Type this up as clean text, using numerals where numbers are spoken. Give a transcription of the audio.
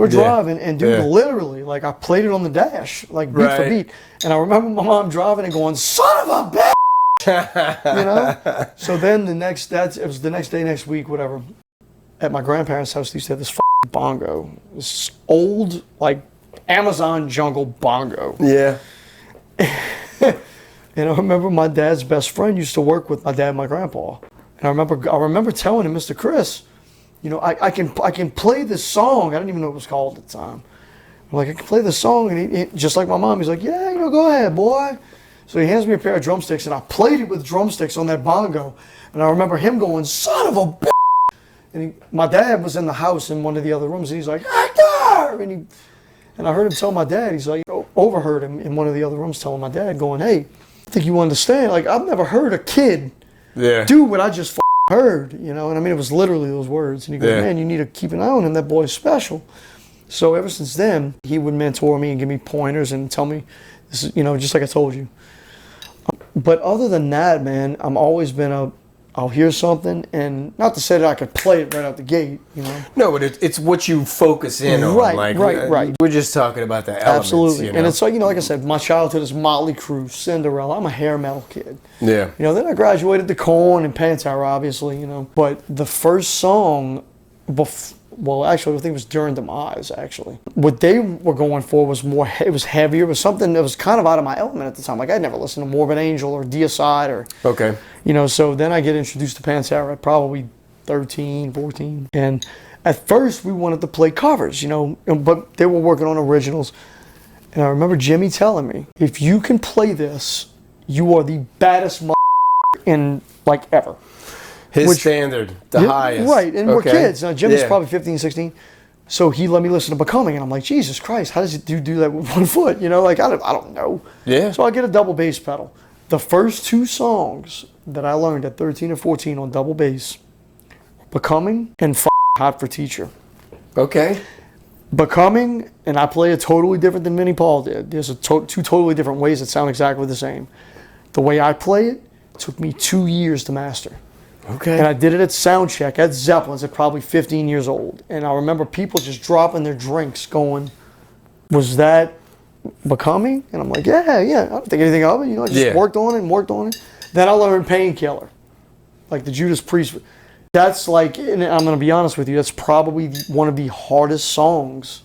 We're driving, and dude, literally, like, I played it on the dash, like, beat for beat. And I remember my mom driving and going, son of a bitch! You know? So then it was the next day, next week, whatever. At my grandparents' house, they used to have this bongo. This old, like, Amazon jungle bongo. Yeah. And I remember my dad's best friend used to work with my dad and my grandpa. And I remember telling him, Mr. Chris, you know, I can play this song. I didn't even know what it was called at the time. I'm like, I can play this song, and he just like my mom, he's like, yeah, you know, go ahead, boy. So he hands me a pair of drumsticks, and I played it with drumsticks on that bongo. And I remember him going, son of a bitch. And my dad was in the house in one of the other rooms, and he's like, Hector! And I heard him tell my dad, he's like, overheard him in one of the other rooms telling my dad, going, hey, I think you understand. Like, I've never heard a kid do what I just heard, you know, and I mean, it was literally those words. And he goes, man, you need to keep an eye on him. That boy's special. So ever since then, he would mentor me and give me pointers and tell me, this is, you know, just like I told you. But other than that, man, I'm always been I'll hear something, and not to say that I could play it right out the gate, you know. No, but it's what you focus in on. Right. We're just talking about the elements. Absolutely. You know? And it's like, you know, like I said, my childhood is Motley Crue, Cinderella. I'm a hair metal kid. Yeah. You know, then I graduated to Korn and Pantera, obviously, you know. But the first song, well, actually, I think it was During Demise, actually. What they were going for was it was heavier. It was something that was kind of out of my element at the time. Like, I'd never listened to Morbid Angel or Deicide or... You know, so then I get introduced to Pantera at probably 13, 14. And at first, we wanted to play covers, you know, but they were working on originals. And I remember Jimmy telling me, if you can play this, you are the baddest in, like, ever. His standard, the highest. Right, and we're kids. Now, Jimmy's probably 15, 16. So he let me listen to Becoming, and I'm like, Jesus Christ, how does it do that with 1 foot? You know, like, I don't know. Yeah. So I get a double bass pedal. The first 2 songs that I learned at 13 and 14 on double bass, Becoming and Hot for Teacher. Okay. Becoming, and I play it totally different than Vinnie Paul did. There's two totally different ways that sound exactly the same. The way I play it took me 2 years to master. Okay. And I did it at Soundcheck at Zeppelin's at probably 15 years old. And I remember people just dropping their drinks going, was that Becoming? And I'm like, yeah, I don't think anything of it. You know, I just worked on it. Then I learned Painkiller, like the Judas Priest. That's like, and I'm going to be honest with you, that's probably one of the hardest songs